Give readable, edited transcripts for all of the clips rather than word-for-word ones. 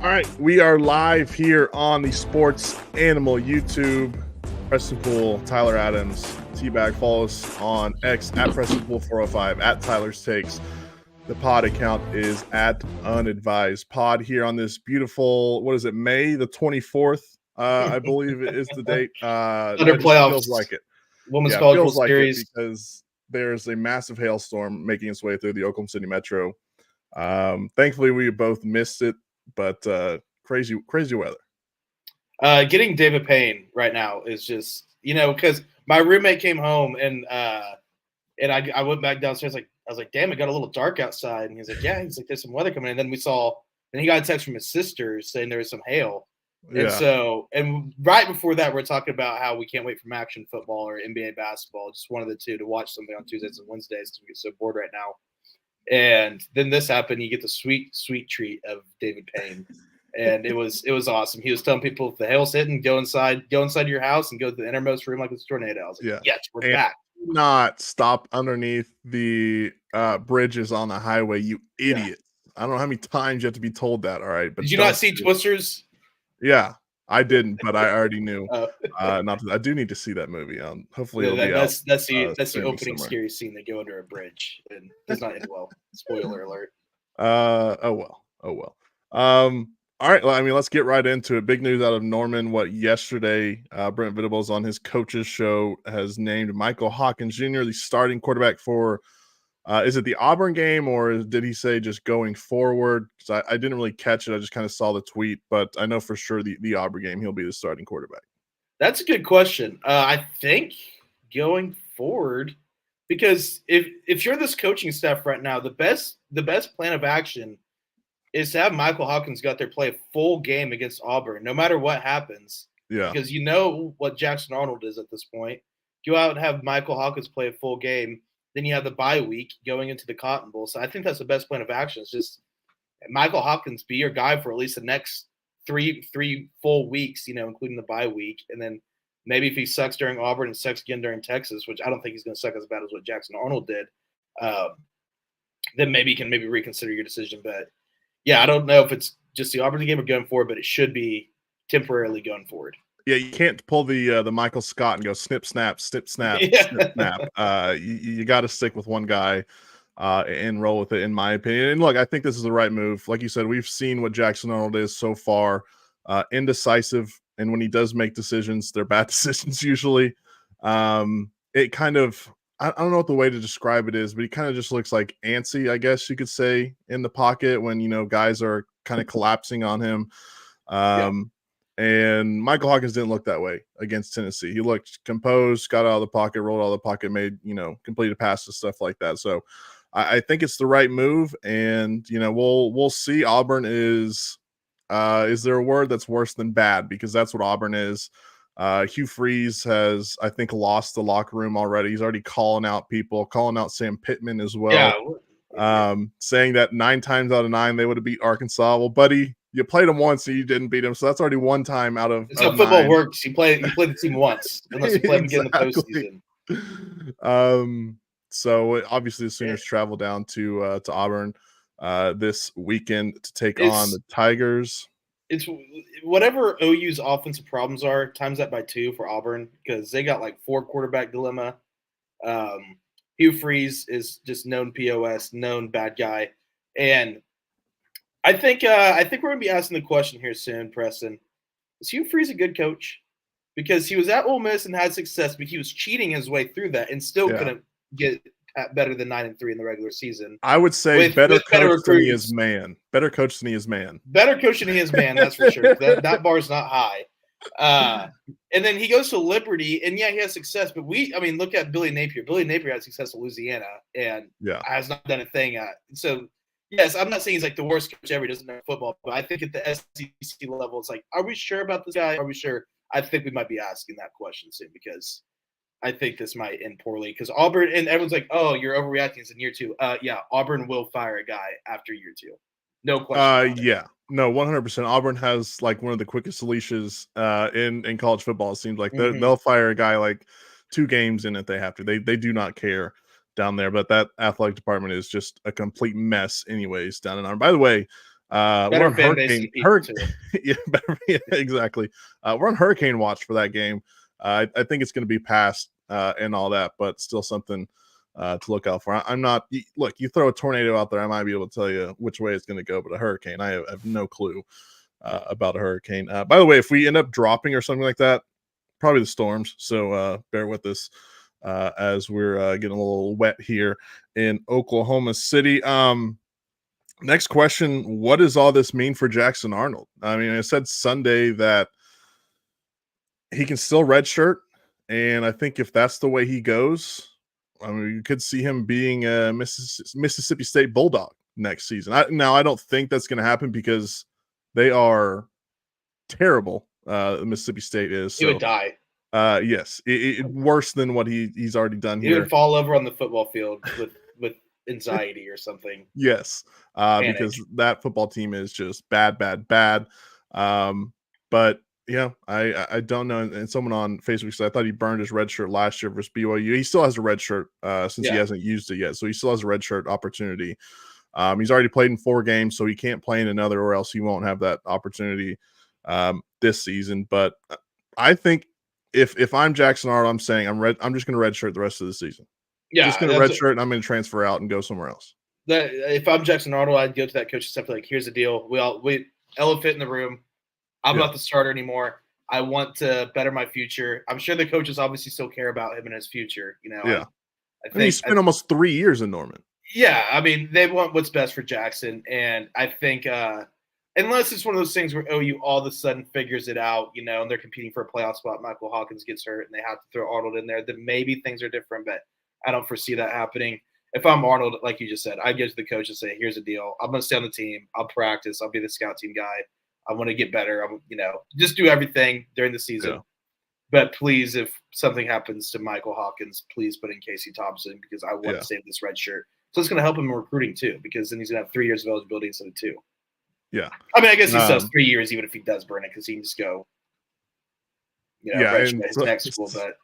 All right, we are live here on the Sports Animal YouTube. Preston Pool, Tyler Adams, Teabag. Follow us on X at Preston Pool 405 at Tyler's Takes. The pod account is at Unadvised Pod here on this beautiful, what is it, May the 24th? I believe it is the date. Under playoffs. Feels like it. Women's College feels World like Series. it because there's a massive hailstorm making its way through the Oklahoma City Metro. Thankfully, we both missed it, but crazy weather. Getting David Payne right now is just, because my roommate came home and I went back downstairs. I was like, damn, it got a little dark outside. And he's like, yeah, there's some weather coming in. And then he got a text from his sister saying there was some hail. Yeah. And right before that, we're talking about how we can't wait for action football or NBA basketball, just one of the two, to watch something on Tuesdays and Wednesdays because we get so bored right now. And then this happened. You get the sweet, sweet treat of David Payne. And it was awesome. He was telling people if the hail's hitting, go inside your house and go to the innermost room like it's a tornado. I was like, yes, we're back. Not stop underneath the bridges on the highway, you idiot. Yeah. I don't know how many times you have to be told that. All right. But did you not see Twisters? Yeah, I didn't, but I already knew. I do need to see that movie. Hopefully it'll be out. That's the opening scary scene. They go under a bridge and does not end well. Spoiler alert. Oh well. All right. Well, I mean, let's get right into it. Big news out of Norman. Yesterday, Brent Venables on his coach's show has named Michael Hawkins Jr. the starting quarterback for, is it the Auburn game or did he say just going forward? Because I didn't really catch it. I just kind of saw the tweet, but I know for sure the Auburn game, he'll be the starting quarterback. That's a good question. I think going forward, because if you're this coaching staff right now, the best plan of action is to have Michael Hawkins go out there play a full game against Auburn, no matter what happens. Yeah. Because you know what Jackson Arnold is at this point. Go out and have Michael Hawkins play a full game. Then you have the bye week going into the Cotton Bowl. So I think that's the best plan of action. It's just Michael Hawkins be your guy for at least the next three full weeks, including the bye week. And then maybe if he sucks during Auburn and sucks again during Texas, which I don't think he's going to suck as bad as what Jackson Arnold did, then maybe you can reconsider your decision. But yeah, I don't know if it's just the Auburn game or going forward, but it should be temporarily going forward. Yeah, you can't pull the Michael Scott and go snip, snap, snip, snap, Yeah. snip, snap. You got to stick with one guy and roll with it, in my opinion. And look, I think this is the right move. Like you said, we've seen what Jackson Arnold is so far, indecisive, and when he does make decisions, they're bad decisions usually. It kind of, I don't know what the way to describe it is, but he kind of just looks like antsy, I guess you could say, in the pocket when, guys are kind of collapsing on him. And Michael Hawkins didn't look that way against Tennessee. He looked composed, got out of the pocket, rolled out of the pocket, made, completed passes, stuff like that. So I think it's the right move. And, we'll see. Auburn is there a word that's worse than bad? Because that's what Auburn is. Hugh Freeze has, I think, lost the locker room already. He's already calling out people, calling out Sam Pittman as well. Saying that 9 times out of 9 they would have beat Arkansas. Well, buddy, you played them once and you didn't beat them, so that's already one time out of. It's how football works. You play the team once, unless you play them again in the postseason. So obviously the Sooners travel down to Auburn this weekend to take on the Tigers. It's whatever OU's offensive problems are, times that by 2 for Auburn, because they got 4 quarterback dilemma. Hugh Freeze is just known POS, known bad guy. And I think we're going to be asking the question here soon, Preston. Is Hugh Freeze a good coach? Because he was at Ole Miss and had success, but he was cheating his way through that and still couldn't get better than 9-3 in the regular season. I would say better coach than he is man. Better coach than he is man. Better coach than he is man, that's for sure. That bar is not high. And then he goes to Liberty, and he has success. But look at Billy Napier. Billy Napier had success in Louisiana and has not done a thing. So, yes, I'm not saying he's the worst coach ever. He doesn't know football. But I think at the SEC level, it's are we sure about this guy? Are we sure? I think we might be asking that question soon because I think this might end poorly. Because Auburn, and everyone's like, oh, you're overreacting. It's in year 2. Auburn will fire a guy after year 2. No question. No, 100%. Auburn has one of the quickest leashes in college football. It seems like they'll fire a guy 2 games in if they have to. They do not care down there. But that athletic department is just a complete mess, anyways, down in Auburn. By the way, We're Better on fan base than people too. Yeah, yeah, exactly. We're on hurricane watch for that game. I think it's going to be passed and all that, but still something to look out for. I'm not look. You throw a tornado out there, I might be able to tell you which way it's going to go, but a hurricane, I have no clue about a hurricane. By the way, if we end up dropping or something like that, probably the storms. So bear with us as we're getting a little wet here in Oklahoma City. Next question: what does all this mean for Jackson Arnold? I mean, I said Sunday that he can still redshirt, and I think if that's the way he goes, I mean, you could see him being a Mississippi State Bulldog next season. I don't think that's going to happen because they are terrible. Mississippi State is. He would die. Yes, worse than what he's already done He here. would fall over on the football field with anxiety or something. Yes, because that football team is just bad. But yeah, I don't know. And someone on Facebook said I thought he burned his red shirt last year versus BYU. He still has a red shirt since he hasn't used it yet, so he still has a red shirt opportunity. He's already played in 4 games, so he can't play in another, or else he won't have that opportunity this season. But I think if I'm Jackson Arnold, I'm saying I'm just going to redshirt the rest of the season. Yeah, just going to redshirt, and I'm going to transfer out and go somewhere else. If I'm Jackson Arnold, I'd go to that coaching staff like, here's the deal. We elephant in the room. I'm not the starter anymore. I want to better my future. I'm sure the coaches obviously still care about him and his future. You know, yeah. I think he spent almost 3 years in Norman. Yeah, I mean, they want what's best for Jackson, and I think unless it's one of those things where OU all of a sudden figures it out, you know, and they're competing for a playoff spot, Michael Hawkins gets hurt, and they have to throw Arnold in there, then maybe things are different, but I don't foresee that happening. If I'm Arnold, like you just said, I go to the coach and say, here's the deal. I'm going to stay on the team. I'll practice. I'll be the scout team guy. I want to get better. I'm, just do everything during the season. Yeah. But please, if something happens to Michael Hawkins, please put in Casey Thompson because I want to save this red shirt. So it's going to help him in recruiting too, because then he's going to have 3 years of eligibility instead of 2. Yeah. I mean, I guess he still has 3 years, even if he does burn it, because he can just go, redshirt his next school. But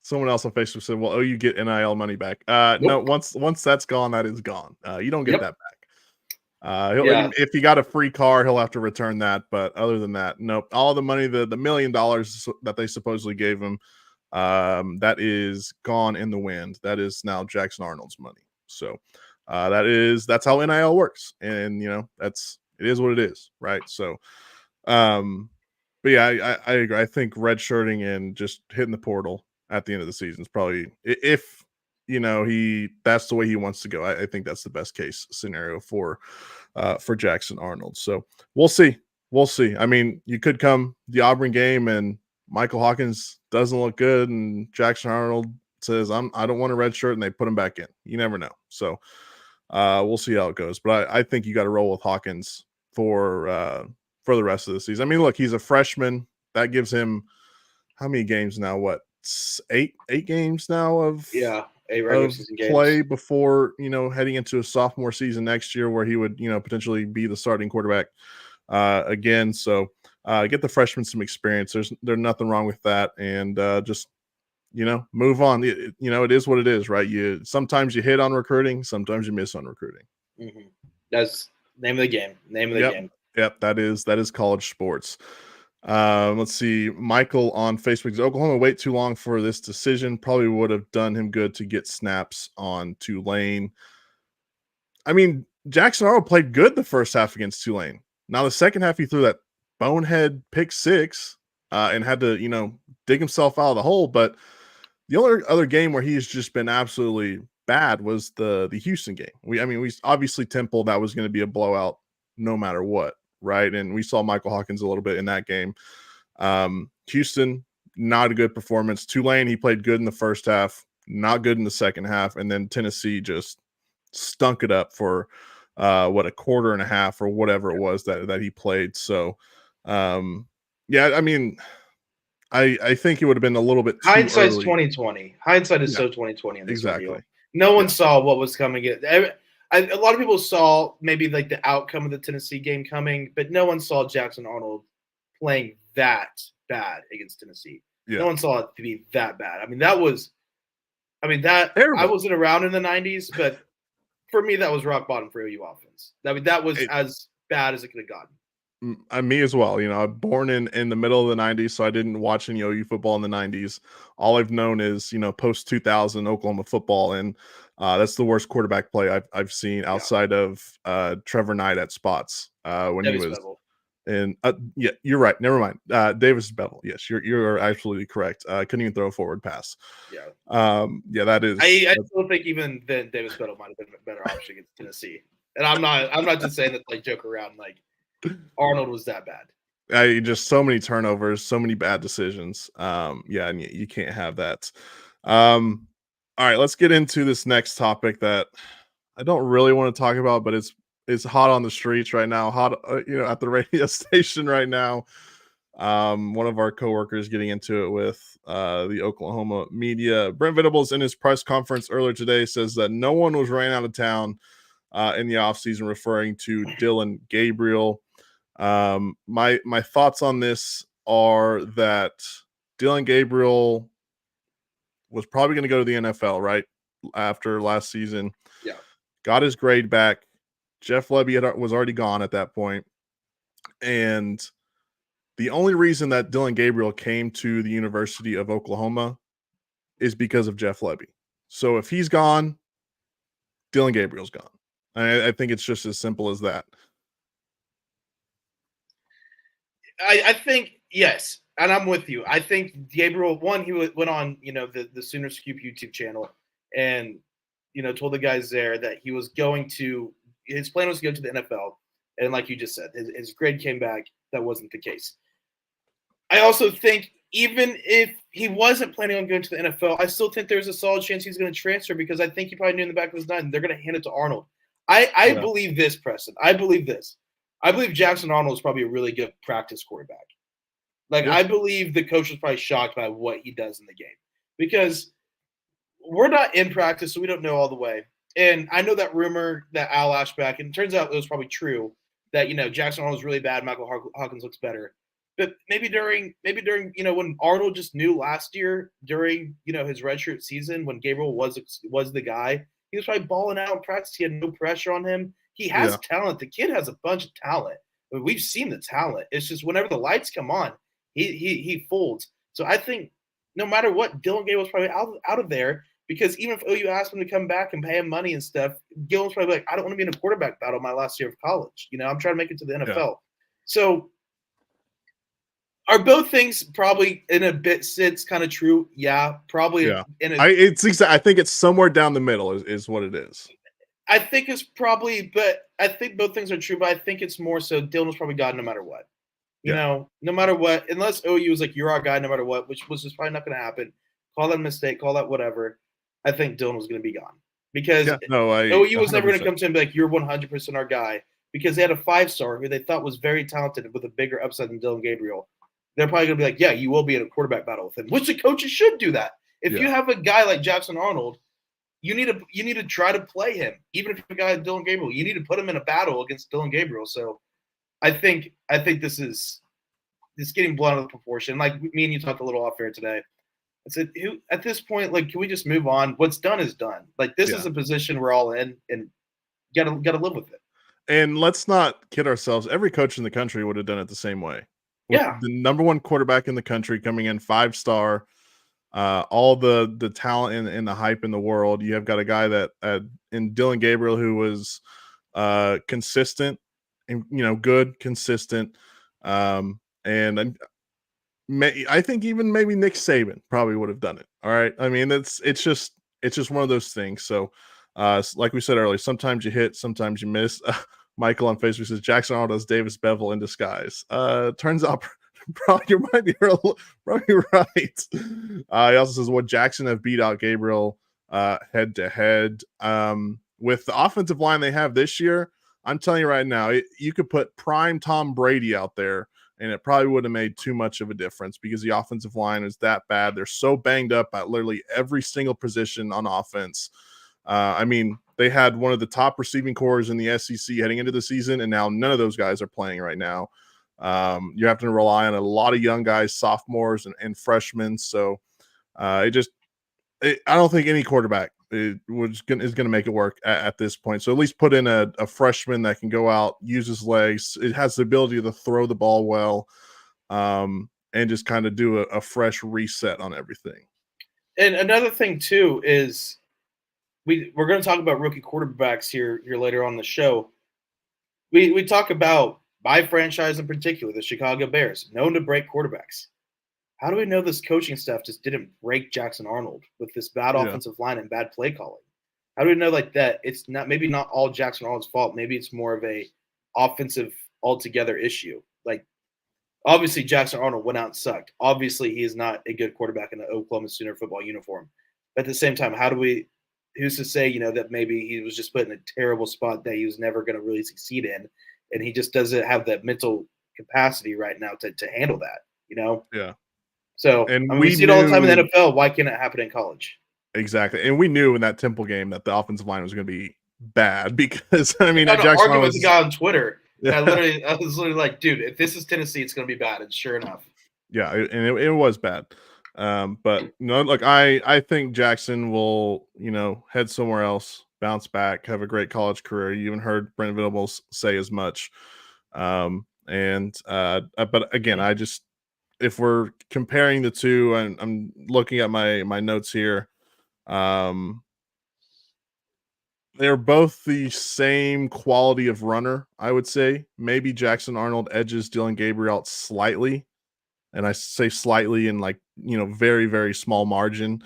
someone else on Facebook said, well, you get NIL money back. Nope. No, once that's gone, that is gone. You don't get that back. If he got a free car, he'll have to return that. But other than that, nope. All the money, the $1 million that they supposedly gave him, that is gone in the wind. That is now Jackson Arnold's money. So that's how NIL works. And it is what it is, right? So but yeah, I agree. I think redshirting and just hitting the portal at the end of the season is probably, if that's the way he wants to go, I think that's the best case scenario for Jackson Arnold. So we'll see. I mean, you could come the Auburn game and Michael Hawkins doesn't look good, and Jackson Arnold says, I don't want a red shirt, and they put him back in. You never know. So we'll see how it goes. But I think you got to roll with Hawkins for the rest of the season. I mean, look, he's a freshman. That gives him how many games now? What, 8 games now of 8 regular season play games before heading into a sophomore season next year, where he would potentially be the starting quarterback again. So get the freshman some experience. There's nothing wrong with that, and just move on. It is what it is, right? Sometimes you hit on recruiting, sometimes you miss on recruiting. Mm-hmm. That's name of the game. Game. Yep, that is college sports. Let's see. Michael on Facebook says, Oklahoma wait too long for this decision. Probably would have done him good to get snaps on Tulane. I mean, Jackson Arnold played good the first half against Tulane. Now the second half, he threw that bonehead pick 6 and had to, dig himself out of the hole. But the only other game where he's just been absolutely bad was the Houston game. We obviously Temple, that was going to be a blowout no matter what, right? And we saw Michael Hawkins a little bit in that game. Houston, not a good performance. Tulane, he played good in the first half, not good in the second half. And then Tennessee just stunk it up for a quarter and a half or whatever it was that he played. So I mean, I think it would have been a little bit too hindsight's early. 2020. Hindsight is so 2020 in this exactly. Deal. No one saw what was coming. A lot of people saw maybe like the outcome of the Tennessee game coming, but no one saw Jackson Arnold playing that bad against Tennessee. Yeah. No one saw it to be that bad. Terrible. I wasn't around in the 90s, but for me, that was rock bottom for OU offense. That was as bad as it could have gotten. Me as well. I'm born in the middle of the 90s, so I didn't watch any OU football in the 90s. All I've known is, post 2000 Oklahoma football, and that's the worst quarterback play I've seen Yeah, outside of Trevor Knight at spots when he Davis was Bevel. in. Yeah, you're right. Never mind. Davis Bevel. Yes, you're absolutely correct. Couldn't even throw a forward pass. Yeah. Yeah, that is. I still think even then Davis Bevel might have been a better option against Tennessee. And I'm not just saying that like joke around. Like Arnold was that bad. Just so many turnovers, so many bad decisions. Yeah, and you can't have that. All right, let's get into this next topic that I don't really want to talk about, but it's hot on the streets right now, hot at the radio station right now. One of our coworkers getting into it with the Oklahoma media. Brent Venables in his press conference earlier today says that no one was ran out of town in the offseason, referring to Dillon Gabriel. My thoughts on this are that Dillon Gabriel was probably going to go to the NFL, right? After last season. Yeah. Got his grade back. Jeff Lebby was already gone at that point. And the only reason that Dillon Gabriel came to the University of Oklahoma is because of Jeff Lebby. So if he's gone, Dillon Gabriel's gone. I think it's just as simple as that. I think yes, and I'm with you. I think Gabriel he went on the Sooner Scoop YouTube channel and told the guys there that he was going to his plan was to go to the NFL, and like you just said, his grade came back. That wasn't the case. I also think even if he wasn't planning on going to the NFL, I still think there's a solid chance he's going to transfer because I think he probably knew in the back of his mind they're going to hand it to Arnold. I believe this, Preston. I believe this. I believe Jackson Arnold is probably a really good practice quarterback. Like, I believe the coach was probably shocked by what he does in the game because we're not in practice, so we don't know all the way. And I know that rumor that Al Ashback, and it turns out it was probably true, that, Jackson Arnold is really bad, Michael Hawkins looks better. But maybe during when Arnold just knew last year during, his redshirt season when Gabriel was the guy, he was probably balling out in practice. He had no pressure on him. He has talent. The kid has a bunch of talent. I mean, we've seen the talent. It's just whenever the lights come on, he folds. So I think no matter what, Dillon Gabriel's probably out of there because even if OU asked him to come back and pay him money and stuff, Gill's probably like, I don't want to be in a quarterback battle my last year of college. I'm trying to make it to the NFL. Yeah. So are both things probably in a bit sense kind of true? Yeah, probably. Yeah. I think it's somewhere down the middle is what it is. I think it's probably, but I think both things are true, but I think it's more so Dillon's probably God no matter what. No matter what, unless OU was like, you're our guy no matter what, which was just probably not going to happen. Call that a mistake, call that whatever. I think Dillon was going to be gone because OU was never going to come to him and be like, you're 100% our guy because they had a 5-star who they thought was very talented with a bigger upside than Dillon Gabriel. They're probably going to be like, yeah, you will be in a quarterback battle with him, which the coaches should do that. If you have a guy like Jackson Arnold, you need to try to play him. Even if you have a guy like Dillon Gabriel, you need to put him in a battle against Dillon Gabriel. So I think this is getting blown out of proportion. Like me and you talked a little off air today. I said, at this point, like, can we just move on? What's done is done. Like this is a position we're all in, and gotta live with it. And let's not kid ourselves. Every coach in the country would have done it the same way. With the number one quarterback in the country coming in 5-star, all the talent and the hype in the world. You have got a guy that in Dillon Gabriel who was consistent and good, consistent. And I think even maybe Nick Saban probably would have done it. All right. I mean, it's just one of those things. So like we said earlier, sometimes you hit, sometimes you miss. Michael on Facebook says Jackson Arnold is Davis Bevel in disguise. Turns out you might be probably right. He also says, would Jackson have beat out Gabriel head to head? With the offensive line they have this year, I'm telling you right now, you could put prime Tom Brady out there, and it probably would have made too much of a difference because the offensive line is that bad. They're so banged up at literally every single position on offense. I mean, they had one of the top receiving corps in the SEC heading into the season, and now none of those guys are playing right now. You have to rely on a lot of young guys, sophomores and freshmen. So I don't think any quarterback is going to make it work at this point. So at least put in a freshman that can go out, use his legs. It has the ability to throw the ball well, and just kind of do a fresh reset on everything. And another thing too is we're going to talk about rookie quarterbacks here later on the show. We talk about my franchise in particular, the Chicago Bears, known to break quarterbacks. How do we know this coaching staff just didn't break Jackson Arnold with this bad offensive line and bad play calling? How do we know like that? It's not all Jackson Arnold's fault. Maybe it's more of a offensive altogether issue. Like obviously Jackson Arnold went out and sucked. Obviously he is not a good quarterback in an Oklahoma Sooner football uniform. But at the same time, who's to say, that maybe he was just put in a terrible spot that he was never going to really succeed in, and he just doesn't have that mental capacity right now to handle that, Yeah. So, And we see it all the time in the NFL. Why can't it happen in college? Exactly. And we knew in that Temple game that the offensive line was going to be bad because, I mean, I Jackson argued with the guy on Twitter. Yeah. I was literally like, dude, if this is Tennessee, it's going to be bad. And sure enough. Yeah, and it was bad. But look, I think Jackson will, head somewhere else, bounce back, have a great college career. You even heard Brent Venables say as much. But again, if we're comparing the two, and I'm looking at my notes here, they're both the same quality of runner, I would say. Maybe Jackson Arnold edges Dillon Gabriel out slightly. And I say slightly in very, very small margin.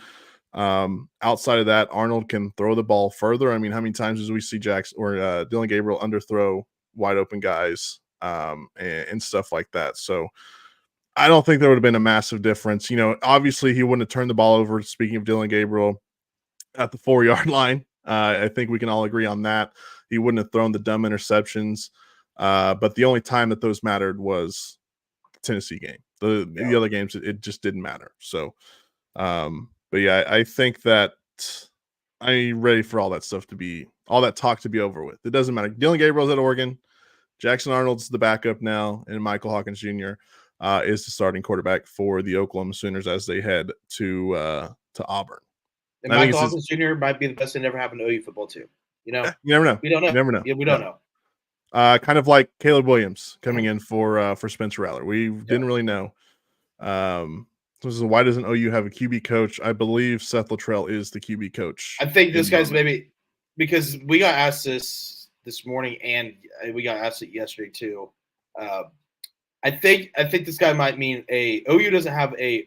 Outside of that, Arnold can throw the ball further. I mean, how many times do we see Jackson or Dillon Gabriel underthrow wide open guys and stuff like that? So I don't think there would have been a massive difference. Obviously he wouldn't have turned the ball over, speaking of Dillon Gabriel, at the 4-yard line. I think we can all agree on that. He wouldn't have thrown the dumb interceptions. But the only time that those mattered was the Tennessee game. The other games, it just didn't matter. So, but yeah, I think that I'm ready for all that talk to be over with. It doesn't matter. Dillon Gabriel's at Oregon. Jackson Arnold's the backup now, and Michael Hawkins Jr. Is the starting quarterback for the Oklahoma Sooners as they head to Auburn. And Michael Hawkins Jr. might be the best thing that ever happened to OU football too. You never know. We don't know. You never know. Yeah, we don't know. Kind of like Caleb Williams coming in for Spencer Rattler. We didn't really know. So why doesn't OU have a QB coach? I believe Seth Luttrell is the QB coach. I think this guy's maybe because we got asked this morning and we got asked it yesterday too. I think this guy might mean OU doesn't have a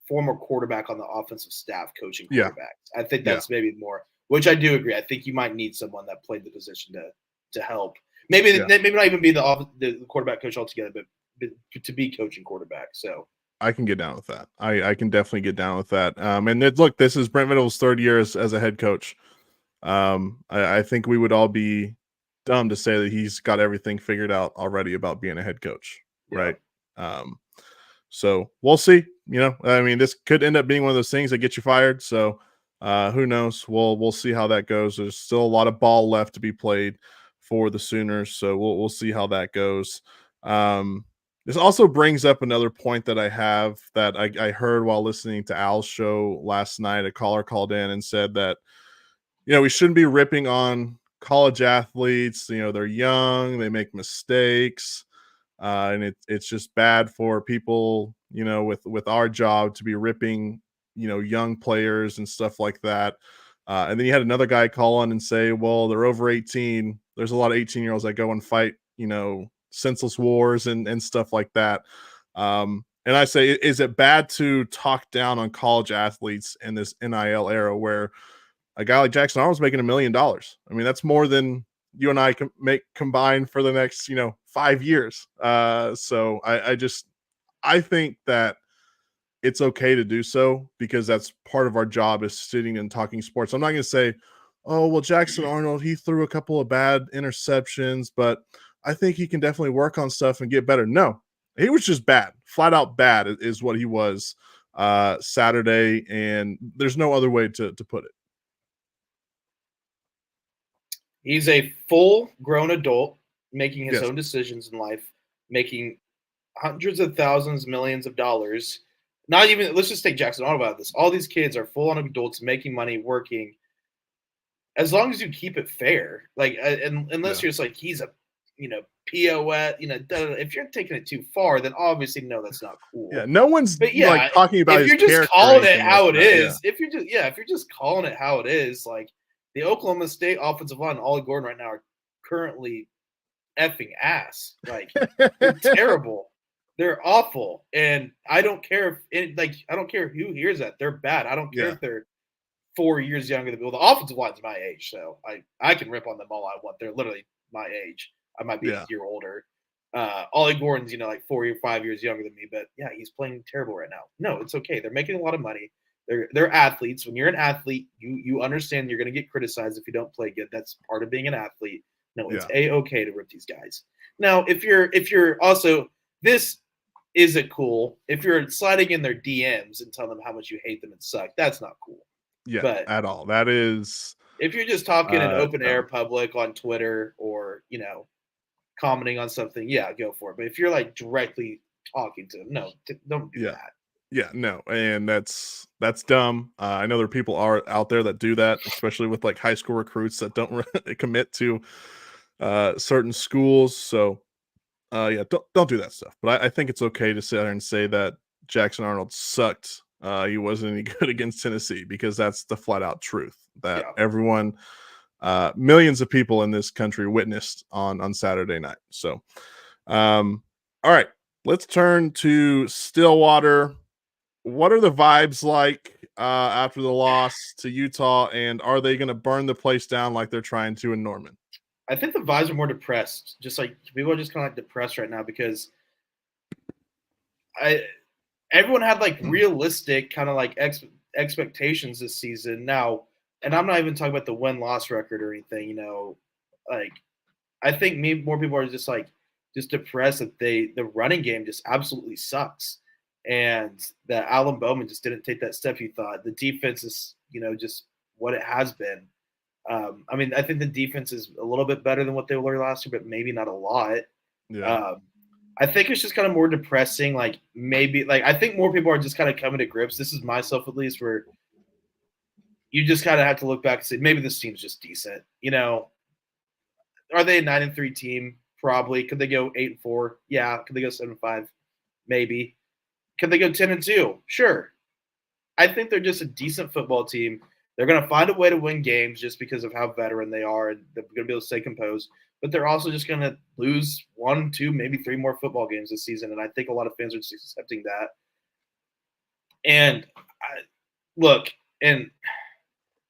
former quarterback on the offensive staff coaching quarterbacks. I think that's maybe more, which I do agree. I think you might need someone that played the position to help. Maybe not even be the quarterback coach altogether, but to be coaching quarterback. So I can get down with that. I can definitely get down with that. And look, this is Brent Venables' third year as a head coach. I think we would all be dumb to say that he's got everything figured out already about being a head coach, right? So we'll see. This could end up being one of those things that get you fired. So who knows? We'll see how that goes. There's still a lot of ball left to be played for the Sooners, so we'll see how that goes. This also brings up another point that I have that I heard while listening to Al's show last night. A caller called in and said that we shouldn't be ripping on college athletes. They're young, they make mistakes. And it's just bad for people, with our job to be ripping, young players and stuff like that. And then you had another guy call on and say, well, they're over 18. There's a lot of 18-year-olds that go and fight, senseless wars and stuff like that. And I say, is it bad to talk down on college athletes in this NIL era where a guy like Jackson Arnold's making $1 million? I mean, that's more than you and I can make combined for the next, 5 years. So I think that it's okay to do so because that's part of our job is sitting and talking sports. I'm not going to say, oh, well, Jackson Arnold, he threw a couple of bad interceptions, but I think he can definitely work on stuff and get better. No, he was just bad. Flat out bad is what he was Saturday, and there's no other way to put it. He's a full-grown adult making his own decisions in life, making hundreds of thousands, millions of dollars. Not even, let's just take Jackson Arnold out of this. All these kids are full-on adults making money, working. as long as you keep it fair, like, unless you're just like he's a, POS, if you're taking it too far, then obviously no, that's not cool. Yeah, no one's But like yeah, talking about if his you're just character or calling it anything how like it that, is, if you're just calling it how it is, like the Oklahoma State offensive line, Ollie Gordon right now are currently effing ass. Like they're terrible. They're awful. And I don't care I don't care who hears that. They're bad. I don't care Yeah. if they're 4 years younger than me. Well, the offensive line's my age, so I can rip on them all I want. They're literally my age. I might be a year older. Ollie Gordon's, like 4 or 5 years younger than me, but yeah, he's playing terrible right now. No, it's okay. They're making a lot of money. They're athletes. When you're an athlete, you understand you're going to get criticized if you don't play good. That's part of being an athlete. No, it's okay to rip these guys. Now, if you're also, this isn't cool. If you're sliding in their DMs and telling them how much you hate them and suck, that's not cool. Yeah, but at all. That is. If you're just talking in open no. air public on Twitter or commenting on something, yeah, go for it. But if you're like directly talking to them, no, don't do that. Yeah, no, and that's dumb. I know there are people are out there that do that, especially with like high school recruits that don't commit to certain schools. So, yeah, don't do that stuff. But I think it's okay to sit there and say that Jackson Arnold sucked. He wasn't any good against Tennessee, because that's the flat out truth that everyone, millions of people in this country witnessed on Saturday night. So, all right, let's turn to Stillwater. What are the vibes like after the loss to Utah, and are they going to burn the place down like they're trying to in Norman? I think the vibes are more depressed. Just like people are just kind of like depressed right now because everyone had like realistic kind of like expectations this season now, and I'm not even talking about the win-loss record or anything. Like I think more people are just depressed that the running game just absolutely sucks. And that Alan Bowman just didn't take that step he thought. The defense is, just what it has been. I mean, I think the defense is a little bit better than what they were last year, but maybe not a lot. Yeah. I think it's just kind of more depressing. Like maybe, I think more people are just kind of coming to grips. This is myself at least, where you just kind of have to look back and say maybe this team's just decent. Are they a 9-3 team? Probably. Could they go 8-4? Yeah. Could they go 7-5? Maybe. Could they go 10-2? Sure. I think they're just a decent football team. They're going to find a way to win games just because of how veteran they are, and they're going to be able to stay composed. But they're also just going to lose 1, 2, maybe 3 more football games this season, and I think a lot of fans are just accepting that. And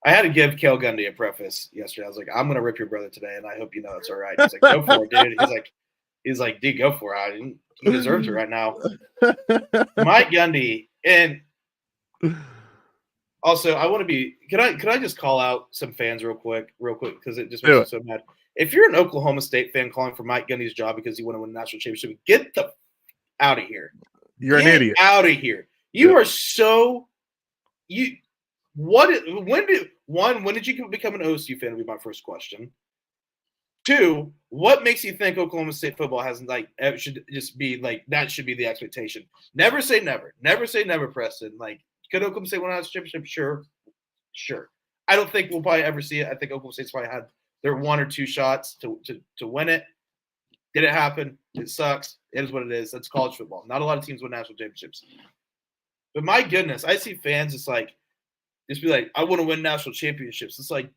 I had to give Cale Gundy a preface yesterday. I was like, I'm going to rip your brother today, and I hope you know it's all right. He's like, go for it, dude. He's like, dude, go for it. He deserves it right now. Mike Gundy, and also I want to be. Can I just call out some fans real quick, because it just makes me so mad. If you're an Oklahoma State fan calling for Mike Gundy's job because you want to win a national championship, get the out of here. You're an idiot. Out of here. You are so you. When did you become an OSU fan? Would be my first question. 2, what makes you think Oklahoma State football hasn't should just be that should be the expectation? Never say never. Never say never, Preston. Could Oklahoma State win a national championship? Sure. I don't think we'll probably ever see it. I think Oklahoma State's probably had their 1 or 2 shots to win it. Did it happen? It sucks. It is what it is. That's college football. Not a lot of teams win national championships. But my goodness, I see fans just be like, I want to win national championships. It's like,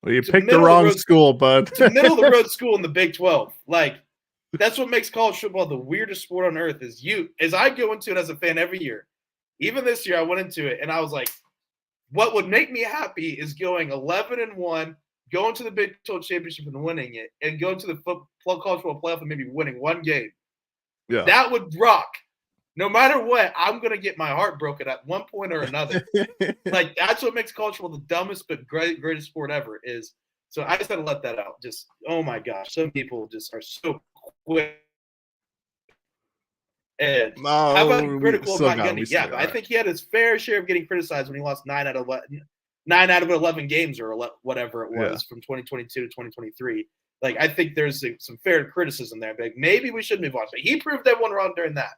well, you picked the wrong school, bud. It's a middle of the road school in the Big 12. That's what makes college football the weirdest sport on earth. As I go into it as a fan every year, even this year I went into it and I was like, what would make me happy is going 11-1, going to the Big 12 championship and winning it, and going to the college football playoff and maybe winning 1 game. Yeah, that would rock. No matter what, I'm going to get my heart broken at one point or another. That's what makes college football the dumbest but greatest sport ever is. So I just had to let that out. Just, oh my gosh, some people just are so quick. And how about critical of Mike Gundy? Yeah, but I think he had his fair share of getting criticized when he lost 9 out of 11 games or whatever it was from 2022 to 2023. I think there's some fair criticism there. But maybe we should move on. But he proved everyone wrong during that.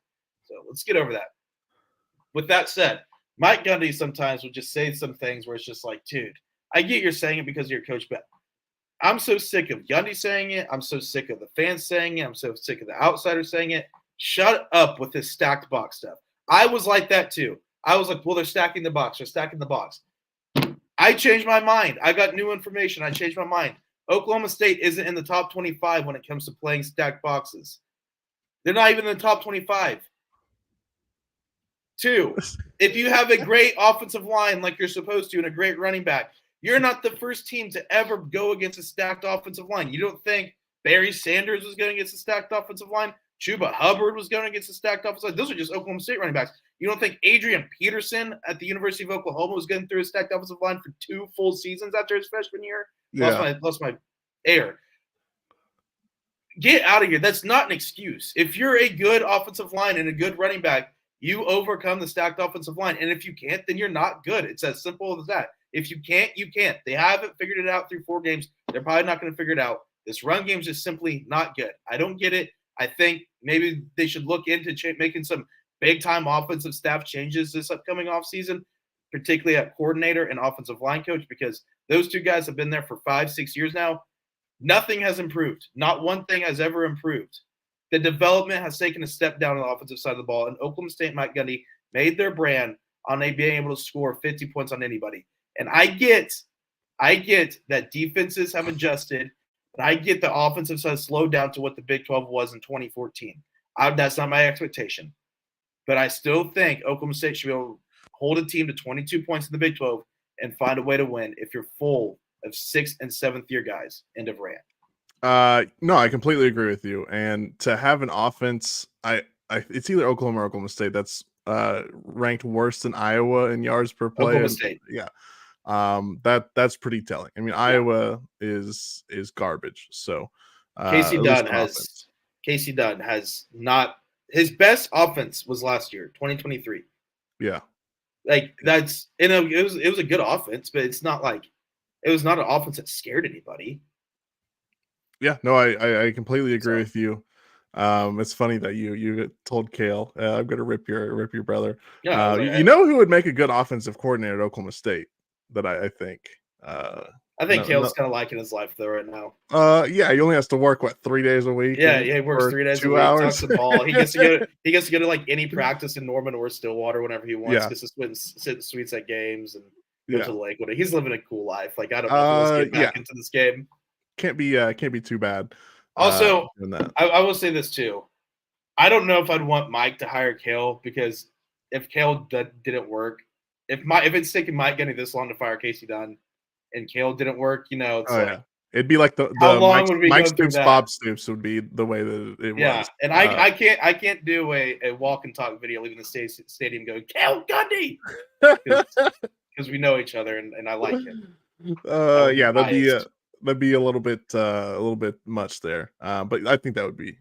So let's get over that. With that said, Mike Gundy sometimes will just say some things where it's just like, dude, I get you're saying it because you're a coach, but I'm so sick of Gundy saying it. I'm so sick of the fans saying it. I'm so sick of the outsiders saying it. Shut up with this stacked box stuff. I was like that too. I was like, well, they're stacking the box. They're stacking the box. I changed my mind. I got new information. I changed my mind. Oklahoma State isn't in the top 25 when it comes to playing stacked boxes. They're not even in the top 25. 2, if you have a great offensive line like you're supposed to and a great running back, you're not the first team to ever go against a stacked offensive line. You don't think Barry Sanders was going against a stacked offensive line? Chuba Hubbard was going against a stacked offensive line? Those are just Oklahoma State running backs. You don't think Adrian Peterson at the University of Oklahoma was getting through a stacked offensive line for 2 full seasons after his freshman year? Yeah. Lost my air. Get out of here. That's not an excuse. If you're a good offensive line and a good running back, you overcome the stacked offensive line. And if you can't, then you're not good. It's as simple as that. If you can't, you can't. They haven't figured it out through 4 games. They're probably not going to figure it out. This run game is just simply not good. I don't get it. I think maybe they should look into making some big-time offensive staff changes this upcoming offseason, particularly at coordinator and offensive line coach, because those 2 guys have been there for 5-6 years now. Nothing has improved. Not one thing has ever improved. The development has taken a step down on the offensive side of the ball, and Oklahoma State Mike Gundy made their brand on being able to score 50 points on anybody. And I get that defenses have adjusted, and I get the offensive side slowed down to what the Big 12 was in 2014. That's not my expectation. But I still think Oklahoma State should be able to hold a team to 22 points in the Big 12 and find a way to win if you're full of 6th and 7th year guys. End of rant. No, I completely agree with you. And to have an offense, it's either Oklahoma or Oklahoma State that's ranked worse than Iowa in yards per play. Oklahoma State. Yeah. That's pretty telling. I mean, Iowa is garbage. So Casey Dunn has not, his best offense was last year, 2023. Yeah. Like that's, it was a good offense, but it's not like, it was not an offense that scared anybody. Yeah, no, I completely agree with you. It's funny that you told Kale, I'm gonna rip your brother. Yeah, you know who would make a good offensive coordinator at Oklahoma State? That I think. I think Kale's kind of liking his life though right now. Yeah, he only has to work 3 days a week. Yeah, he works 3 days 2 a week. hours. Talks the ball. He gets to go to like any practice in Norman or Stillwater whenever he wants. Yeah. Gets to sit in suites at games and Yeah. go to the lake. He's living a cool life. Like I don't know if he'll get back into this game. Can't be too bad. Also, doing that. I will say this too. I don't know if I'd want Mike to hire Kale, because if Kale didn't work, if it's taking Mike Gundy this long to fire Casey Dunn, and Kale didn't work, it's it'd be like the how long would we Mike go through Stoops, that? Bob Stoops would be the way that it was. Yeah, and I can't do a walk and talk video leaving the stadium going Kale Gundy, because we know each other and I like him. Yeah, that'd be a little bit much there. But I think that would be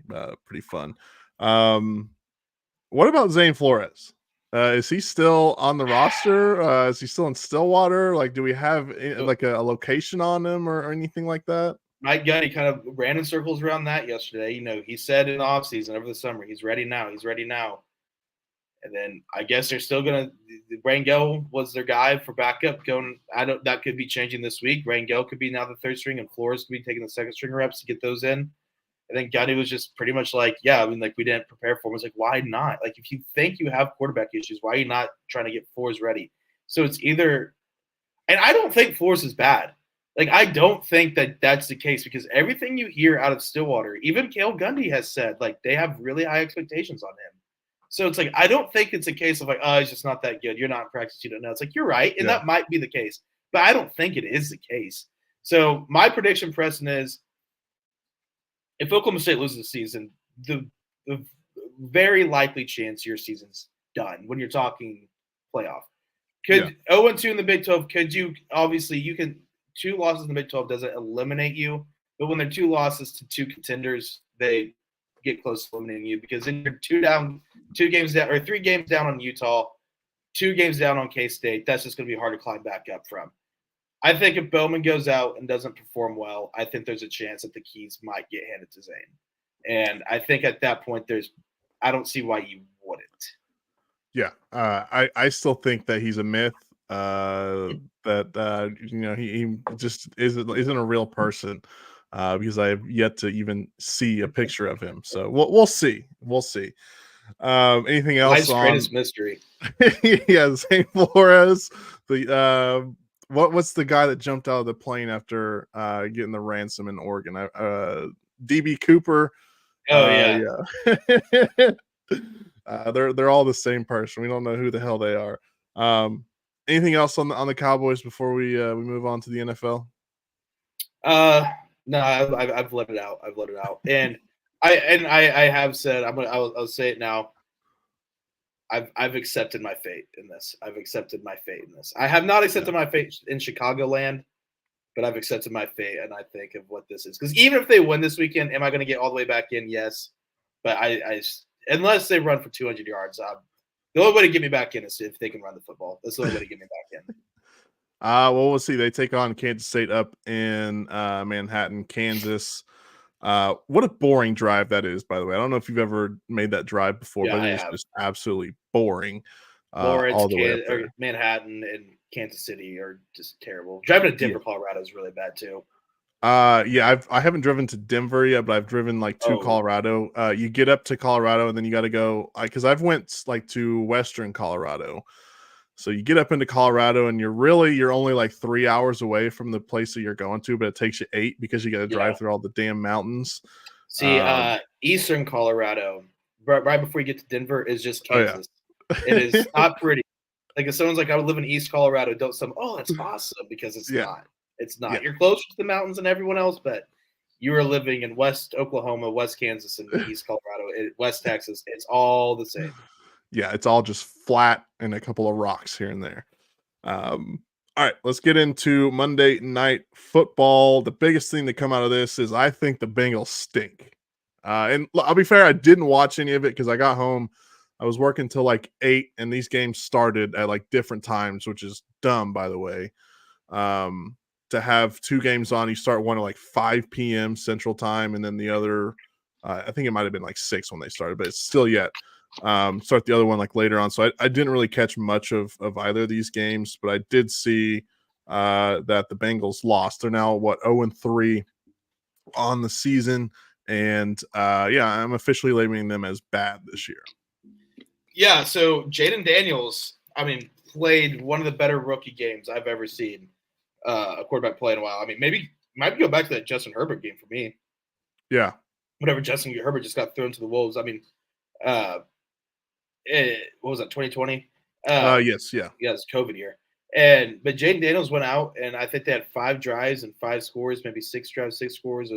pretty fun. What about Zane Flores? Is he still on the roster? Is he still in Stillwater? Like, do we have like a location on him or anything like that? Mike Gundy kind of ran in circles around that yesterday. He said in the offseason over the summer, he's ready now. He's ready now. And then I guess they're still going to – Rangel was their guy for backup going – that could be changing this week. Rangel could be now the 3rd string, and Flores could be taking the 2nd string reps to get those in. And then Gundy was just pretty much like, yeah, I mean, like we didn't prepare for him. It's like, why not? Like if you think you have quarterback issues, why are you not trying to get Flores ready? So it's either – and I don't think Flores is bad. Like I don't think that that's the case, because everything you hear out of Stillwater, even Cale Gundy has said, like they have really high expectations on him. So it's like, I don't think it's a case of like, oh, he's just not that good. You're not in practice. You don't know. It's like, you're right. And that might be the case, but I don't think it is the case. So my prediction, Preston, is if Oklahoma State loses the season, the very likely chance your season's done when you're talking playoff. 0-2 in the Big 12, could you – obviously you can – 2 losses in the Big 12 doesn't eliminate you, but when they're 2 losses to 2 contenders, they – get close to eliminating you, because then you're 3 games down on Utah, 2 games down on K-State. That's just going to be hard to climb back up from. I think if Bowman goes out and doesn't perform well, I think there's a chance that the keys might get handed to Zane. And I think at that point, I don't see why you wouldn't. Yeah, I still think that he's a myth. that he just isn't a real person, because I have yet to even see a picture of him. So we'll see. We'll see. Anything else Life's on? greatest mystery. Yeah, St. Flores. The what's the guy that jumped out of the plane after getting the ransom in Oregon? DB Cooper. Oh yeah. Yeah. They're all the same person. We don't know who the hell they are. Anything else on the Cowboys before we move on to the NFL? No, I've let it out. I've let it out, and I have said I'll say it now. I've accepted my fate in this. I've accepted my fate in this. I have not accepted my fate in Chicagoland, but I've accepted my fate, and I think of what this is. Because even if they win this weekend, am I going to get all the way back in? Yes, but I unless they run for 200 yards, the only way to get me back in is if they can run the football. That's the only way to get me back in. Well, we'll see. They take on Kansas State up in Manhattan, Kansas. What a boring drive that is, by the way. I don't know if you've ever made that drive before, Yeah, but I it is have. just absolutely boring. Lawrence, All the way up there. Manhattan, and Kansas City are just terrible. Driving to Denver, Colorado is really bad too. Yeah, I haven't driven to Denver yet, but I've driven like to Colorado. You get up to Colorado and then you got to go, because I've went like to Western Colorado. So you get up into Colorado and you're only like 3 hours away from the place that you're going to, but it takes you 8 because you got to drive through all the damn mountains. See, Eastern Colorado, right before you get to Denver, is just Kansas. Oh, yeah. It is not pretty. Like if someone's like, I would live in East Colorado, don't some, oh, that's awesome, because it's not. It's not. Yeah. You're closer to the mountains than everyone else, but you are living in West Oklahoma, West Kansas, and East Colorado, West Texas. It's all the same. Yeah, it's all just flat and a couple of rocks here and there. All right, let's get into Monday Night Football. The biggest thing to come out of this is I think the Bengals stink. And I'll be fair, I didn't watch any of it because I got home. I was working till like 8, and these games started at like different times, which is dumb, by the way. To have 2 games on, you start one at like 5 p.m. Central Time, and then the other, I think it might have been like 6 when they started, but it's still yet. Start the other one like later on. So I didn't really catch much of either of these games, but I did see that the Bengals lost. They're now 0-3 on the season, and I'm officially labeling them as bad this year. Yeah, so Jaden Daniels, played one of the better rookie games I've ever seen a quarterback play in a while. Maybe might go back to that Justin Herbert game for me. Yeah. Whenever Justin Herbert just got thrown to the wolves. What was that, 2020? Yes, yeah. Yeah, it's COVID year. But Jaden Daniels went out, and I think they had 5 drives and 5 scores, maybe 6 drives, 6 scores.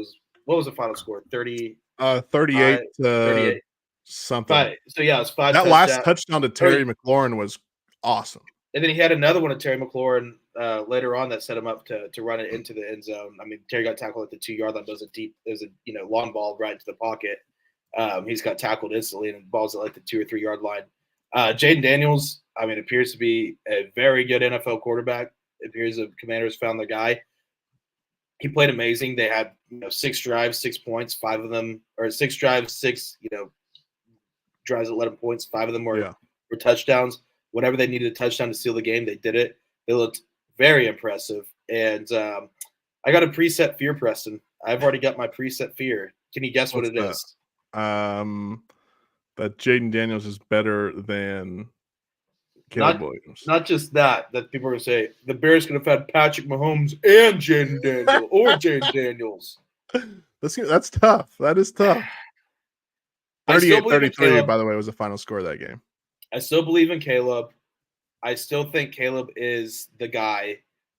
What was the final score? 30. 38 38. something. So yeah, it was 5. That last touchdown to Terry McLaurin was awesome. And then he had another one to Terry McLaurin later on that set him up to run it into the end zone. Terry got tackled at the 2-yard line. There's a long ball right into the pocket. He's got tackled instantly, and the ball's at like the 2 or 3 yard line. Jaden Daniels, appears to be a very good NFL quarterback. It appears the Commanders found their guy. He played amazing. They had 6 drives, 6 points, 5 of them, or 6 drives, 6 drives that led them points. 5 of them were touchdowns. Whenever they needed a touchdown to seal the game, they did it. They looked very impressive. And I got a preset fear, Preston. I've already got my preset fear. Can you guess what it is? That Jaden Daniels is better than Caleb Williams. Not just that people are going to say the Bears could have had Patrick Mahomes and Jaden Daniels or Jaden Daniels. That's tough. That is tough. 38-33, by the way, was the final score of that game. I still believe in Caleb. I still think Caleb is the guy.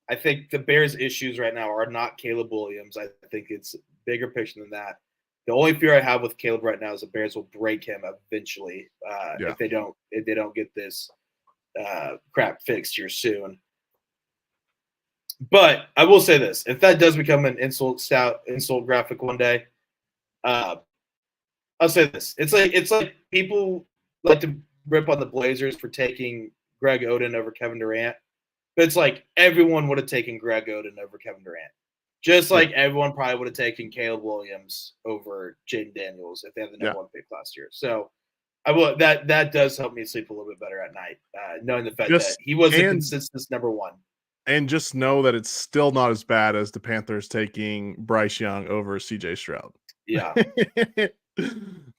I think the Bears' issues right now are not Caleb Williams. I think it's bigger picture than that. The only fear I have with Caleb right now is the Bears will break him eventually if they don't get this crap fixed here soon. But I will say this: if that does become an insult graphic one day, I'll say this: it's like people like to rip on the Blazers for taking Greg Oden over Kevin Durant, but it's like everyone would have taken Greg Oden over Kevin Durant, just like everyone probably would have taken Caleb Williams over Jaden Daniels if they had the number 1 pick last year. So I will. That does help me sleep a little bit better at night, knowing the fact that he was a consistent number one. And just know that it's still not as bad as the Panthers taking Bryce Young over CJ Stroud. Yeah.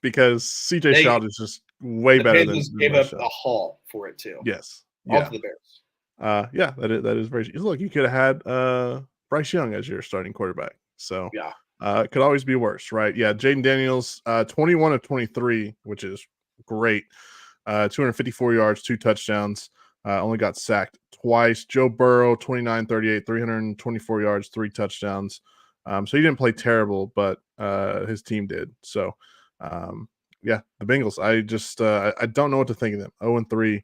Because CJ Stroud is just way better than gave up a haul for it too. Yes. All to the Bears. Yeah, that is very. Look, you could have had Bryce Young as your starting quarterback. So yeah, it could always be worse, right? Yeah, Jaden Daniels, 21 of 23, which is great. 254 yards, 2 touchdowns. Only got sacked twice. Joe Burrow, 29-38, 324 yards, 3 touchdowns. So he didn't play terrible, but his team did. So, yeah, the Bengals. I don't know what to think of them. 0-3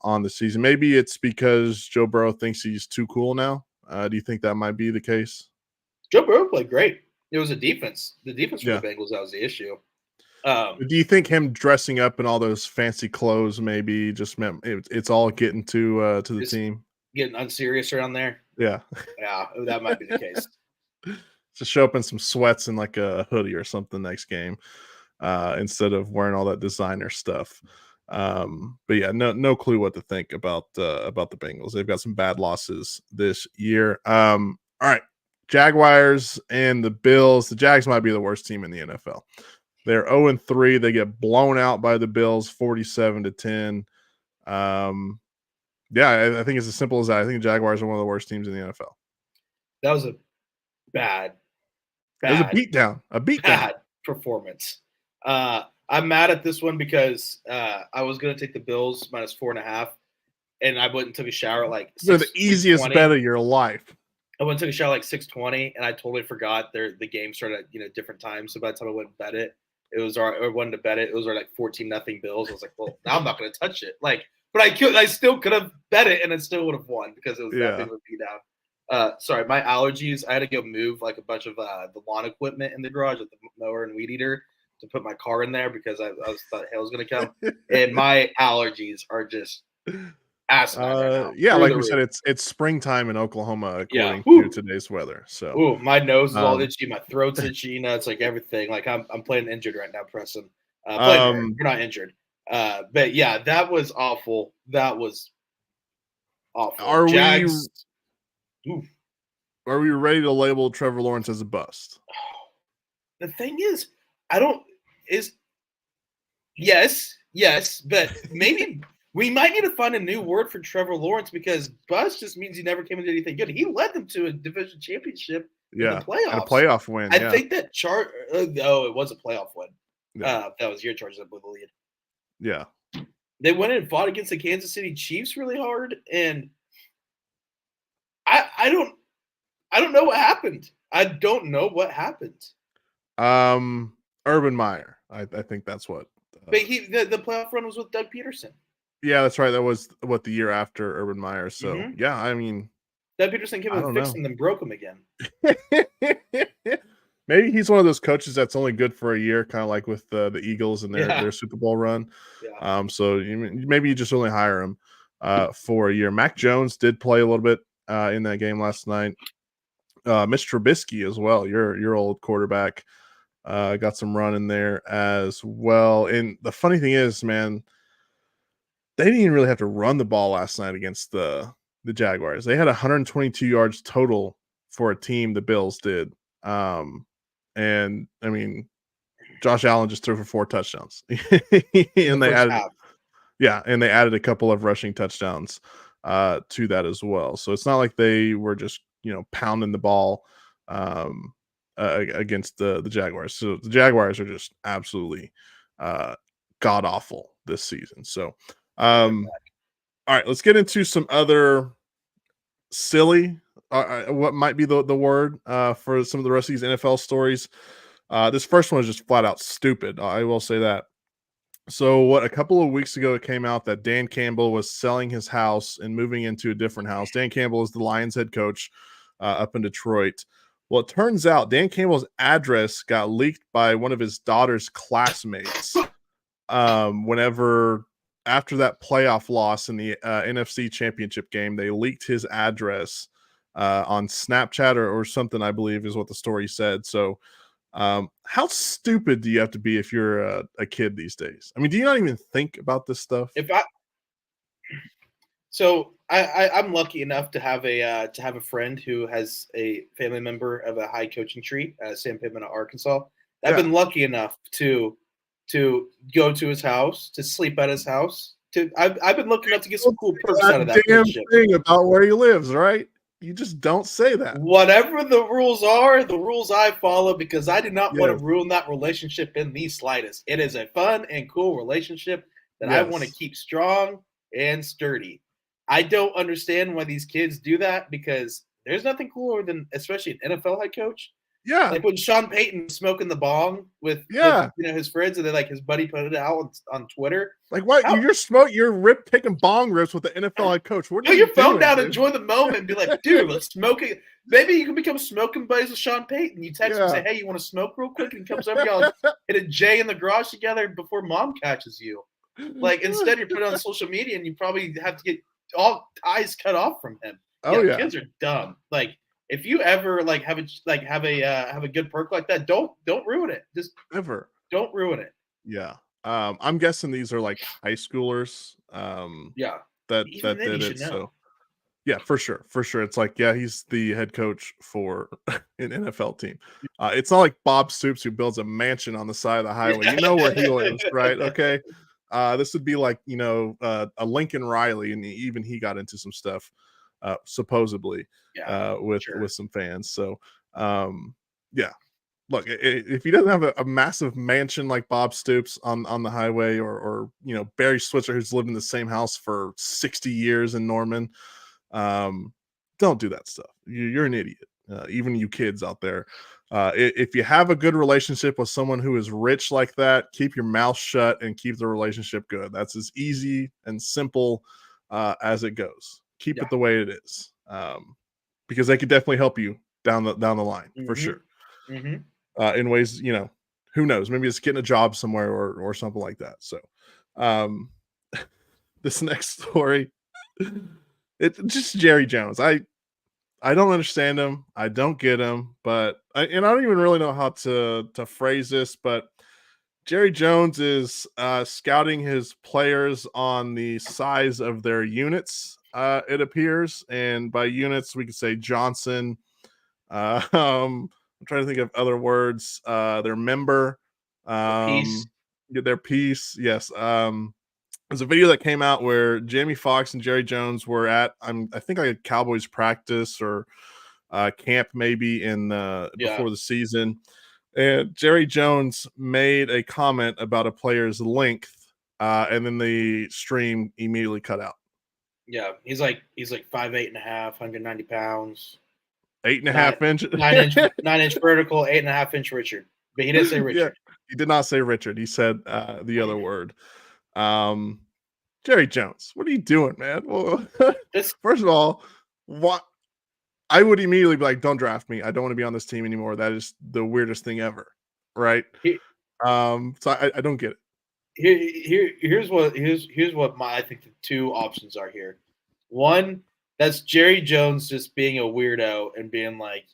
on the season. Maybe it's because Joe Burrow thinks he's too cool now. Do you think that might be the case? Joe Burrow played great. It was a defense. The defense for the Bengals, that was the issue. Do you think him dressing up in all those fancy clothes maybe just meant it's all getting to the team? Getting unserious around there? Yeah. Yeah, that might be the case. Just show up in some sweats and like a hoodie or something next game instead of wearing all that designer stuff. But yeah, no clue what to think about the Bengals. They've got some bad losses this year. All right. Jaguars and the Bills. The Jags might be the worst team in the NFL. They're 0-3. They get blown out by the Bills 47-10. Yeah, I think it's as simple as that. I think the Jaguars are one of the worst teams in the NFL. That was a bad it was a beatdown. Bad performance. I'm mad at this one because I was going to take the Bills minus 4.5, and I went and took a shower at like the easiest bet of your life. I went and took a shower like 6:20, and I totally forgot the game started at different times. So by the time I went and bet it, it was already, or wanted to bet it, it was already like 14-0 Bills. I was like, well, now I'm not going to touch it. But I still could have bet it, and it still would have won because it was that big of a beatdown. Sorry, my allergies. I had to go move like a bunch of the lawn equipment in the garage with the mower and weed eater to put my car in there because I thought hell was going to come, and my allergies are just asinine right now. Yeah, like we said, it's springtime in Oklahoma according to today's weather. So, my nose is all itchy, my throat's itchy. It's like everything. Like I'm playing injured right now, Preston. You're not injured. But yeah, that was awful. That was awful. Are we ready to label Trevor Lawrence as a bust? The thing is, yes, but maybe we might need to find a new word for Trevor Lawrence because bust just means he never came into anything good. He led them to a division championship in the playoffs. And a playoff win. I think that it was a playoff win. Yeah. That was your charge with the lead. Yeah. They went and fought against the Kansas City Chiefs really hard, and I don't know what happened. I don't know what happened. Urban Meyer. I think that's what. But the playoff run was with Doug Peterson. Yeah, that's right. That was the year after Urban Meyer. So yeah, I mean, Doug Peterson came and fixed him and broke him again. Maybe he's one of those coaches that's only good for a year, kind of like with the Eagles and their Super Bowl run. Yeah. So maybe you just only hire him for a year. Mac Jones did play a little bit in that game last night. Mitch Trubisky as well, your old quarterback, got some run in there as well. And the funny thing is, man, they didn't even really have to run the ball last night against the Jaguars. They had 122 yards total for a team. The Bills did. And I mean, Josh Allen just threw for 4 touchdowns, and they added a couple of rushing touchdowns to that as well. So it's not like they were just pounding the ball against the Jaguars. So the Jaguars are just absolutely god awful this season. So all right, let's get into some other silly, what might be the word for some of the rest of these NFL stories. This first one is just flat out stupid. I will say that. So a couple of weeks ago, it came out that Dan Campbell was selling his house and moving into a different house. Dan Campbell is the Lions head coach up in Detroit. Well, it turns out Dan Campbell's address got leaked by one of his daughter's classmates. Whenever after that playoff loss in the NFC Championship game, they leaked his address on Snapchat or something, I believe is what the story said. So How stupid do you have to be if you're a kid these days? I mean, do you not even think about this stuff? I'm lucky enough to have a friend who has a family member of a high coaching tree, Sam Pittman of Arkansas. I've been lucky enough to go to his house, to sleep at his house. I've been lucky enough to get some cool perks out of that damn friendship. thing about where he lives, right? You just don't say that. Whatever the rules are, the rules I follow, because I do not want Yes. to ruin that relationship in the slightest. It is a fun and cool relationship that I want to keep strong and sturdy. I don't understand why these kids do that, because there's nothing cooler than, especially an NFL head coach. Yeah. Like when Sean Payton was smoking the bong with his friends, and then like his buddy put it out on Twitter. Like what? You're taking bong rips with the NFL head coach. What are Put you your phone doing, down, dude? enjoy the moment, and be like, dude, let's smoke it. Maybe you can become smoking buddies with Sean Payton. You text him, say, hey, you want to smoke real quick? And he comes over, y'all hit a J in the garage together before mom catches you. Like, instead, you're putting it on social media, and you probably have to get all ties cut off from him. Kids are dumb. Like, if you ever have a good perk like that, don't ruin it. Just ever don't ruin it. Yeah. I'm guessing these are like high schoolers. That did it. So yeah, for sure. It's like, he's the head coach for an NFL team. It's not like Bob Stoops who builds a mansion on the side of the highway. You know where he lives, right? Okay. This would be like, a Lincoln Riley, and even he got into some stuff, supposedly, with some fans. So, look, if he doesn't have a massive mansion like Bob Stoops on the highway, or Barry Switzer, who's lived in the same house for 60 years in Norman, don't do that stuff. You're an idiot. Even you kids out there, if you have a good relationship with someone who is rich like that, keep your mouth shut and keep the relationship good. That's as easy and simple as it goes. Keep it the way it is, because they could definitely help you down the line, for sure. In ways, who knows? Maybe it's getting a job somewhere or something like that. So, this next story, it's just Jerry Jones. I don't understand him. I don't get him, but I don't even really know how to phrase this, but Jerry Jones is scouting his players on the size of their units, it appears. And by units, we could say Johnson. I'm trying to think of other words. Their member. Their piece. Yes. There's a video that came out where Jamie Foxx and Jerry Jones were at, I think, like a Cowboys practice or camp, maybe in before the season. And Jerry Jones made a comment about a player's length, and then the stream immediately cut out. Yeah, he's like 5'8.5", 190 pounds. 8.5 inch, 9-inch vertical, 8.5-inch Richard. But he didn't say Richard. Yeah, he did not say Richard. He said the other word. Jerry Jones, what are you doing, man? Well, first of all, what I would immediately be like, don't draft me. I don't want to be on this team anymore. That is the weirdest thing ever, right? So I don't get it. Here's what I think the two options are here. One, that's Jerry Jones just being a weirdo and being like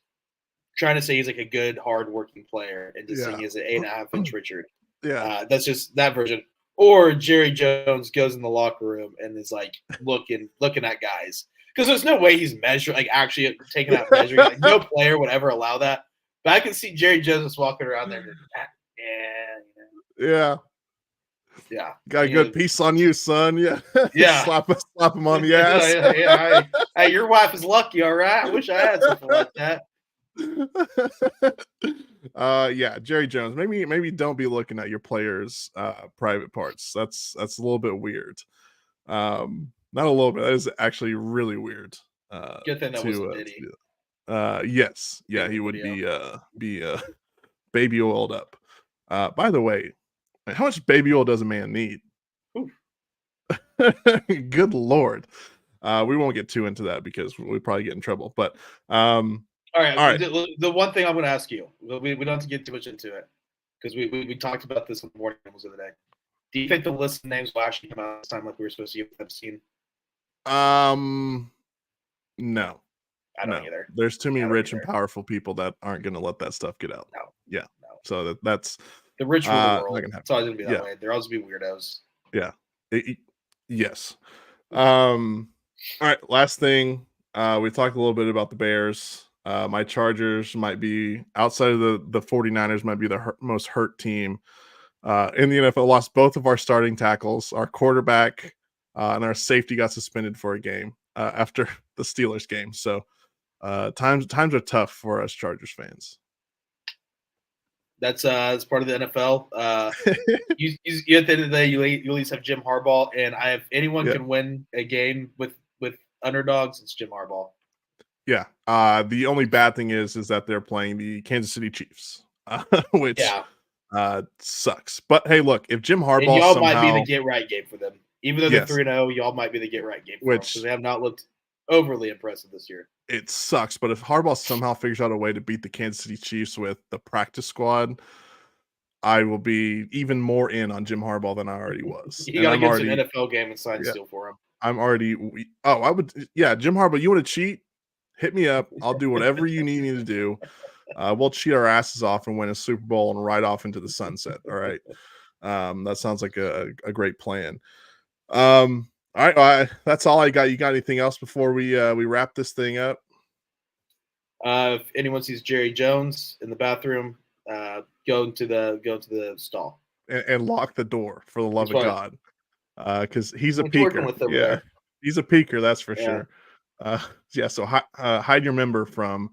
trying to say he's like a good, hardworking player and just saying he's an 8.5-inch Richard. That's just that version. Or Jerry Jones goes in the locker room and is like looking at guys, because there's no way he's measuring, like actually taking out measuring. Like, no player would ever allow that. But I can see Jerry Jones walking around there. Yeah. Got a good piece on you, son. Yeah. slap him on the ass. Hey, your wife is lucky. All right. I wish I had something like that. Jerry Jones, maybe don't be looking at your players' private parts. That's a little bit weird. Not a little bit. That is actually really weird. Good thing that wasn't Diddy. Yes, he would be baby oiled up. By the way, how much baby oil does a man need? Good Lord. We won't get too into that because we probably get in trouble. But all right. The one thing I'm going to ask you, we don't have to get too much into it because we talked about this in the morning the other day. Do you think the list of names will actually come out this time like we were supposed to have seen? No. I don't either. There's too many rich and powerful people that aren't going to let that stuff get out. No. Yeah. No. So that's the rich rule the not world. gonna happen. It's always gonna be that Yeah. way. They're always gonna be weirdos. Yeah. Yes. All right. Last thing. We talked a little bit about the Bears. My Chargers might be outside of the 49ers might be the most hurt team in the NFL. Lost both of our starting tackles. Our quarterback and our safety got suspended for a game after the Steelers game. So times are tough for us Chargers fans. That's part of the NFL. You at the end of the day, you at least have Jim Harbaugh, and if anyone can win a game with underdogs, it's Jim Harbaugh. Yeah. The only bad thing is that they're playing the Kansas City Chiefs, which sucks. But hey, look, if Jim Harbaugh and y'all somehow might be the get right game for them, even though they're 3-0, y'all might be the get right game for them because they have not looked overly impressive this year. It sucks, but if Harbaugh somehow figures out a way to beat the Kansas City Chiefs with the practice squad, I will be even more in on Jim Harbaugh than I already was. You got to get to an NFL game and sign still for him. I'm already. I would. Yeah, Jim Harbaugh. You want to cheat? Hit me up. I'll do whatever you need me to do. We'll cheat our asses off and win a Super Bowl and ride off into the sunset. All right. That sounds like a great plan. All right. That's all I got. You got anything else before we wrap this thing up? If anyone sees Jerry Jones in the bathroom, go into the stall and lock the door for the love of God, because he's a peeker. Yeah, he's a peeker. That's for sure. So hide your member from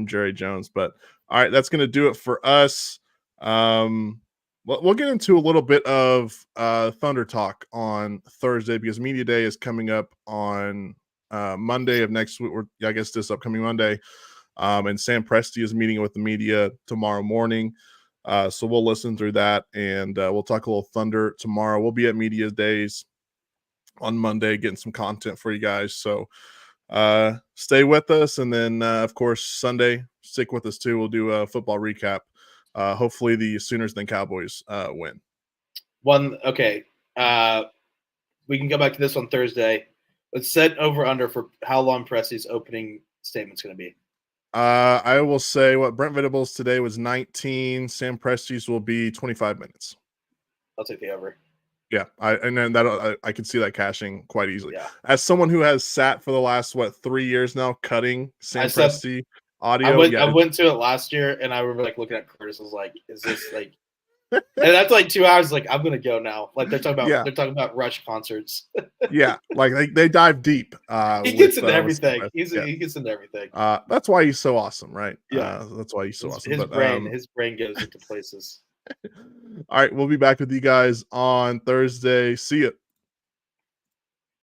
Jerry Jones. But all right, that's gonna do it for us. We'll get into a little bit of Thunder talk on Thursday because Media Day is coming up on Monday of next week, or I guess this upcoming Monday. And Sam Presti is meeting with the media tomorrow morning. So we'll listen through that and we'll talk a little Thunder tomorrow. We'll be at Media Days on Monday getting some content for you guys. So stay with us. And then, of course, Sunday, stick with us too. We'll do a football recap. Hopefully the Sooners then Cowboys win. Okay. We can go back to this on Thursday. Let's set over under for how long Presti's opening statement's going to be. I will say what Brent Venables today was 19. Sam Presti's will be 25 minutes. I'll take the over. Yeah, I can see that cashing quite easily. Yeah. As someone who has sat for the last 3 years now cutting Sam Presti audio. I went to it last year and I remember looking at Curtis. I was like, "Is this like?" And that's 2 hours. Like, I'm gonna go now. Like they're talking about Rush concerts. Yeah, they dive deep. He gets into everything. He gets into everything. That's why he's so awesome, right? Yeah, that's why he's so awesome. His brain goes into places. All right, we'll be back with you guys on Thursday. See ya.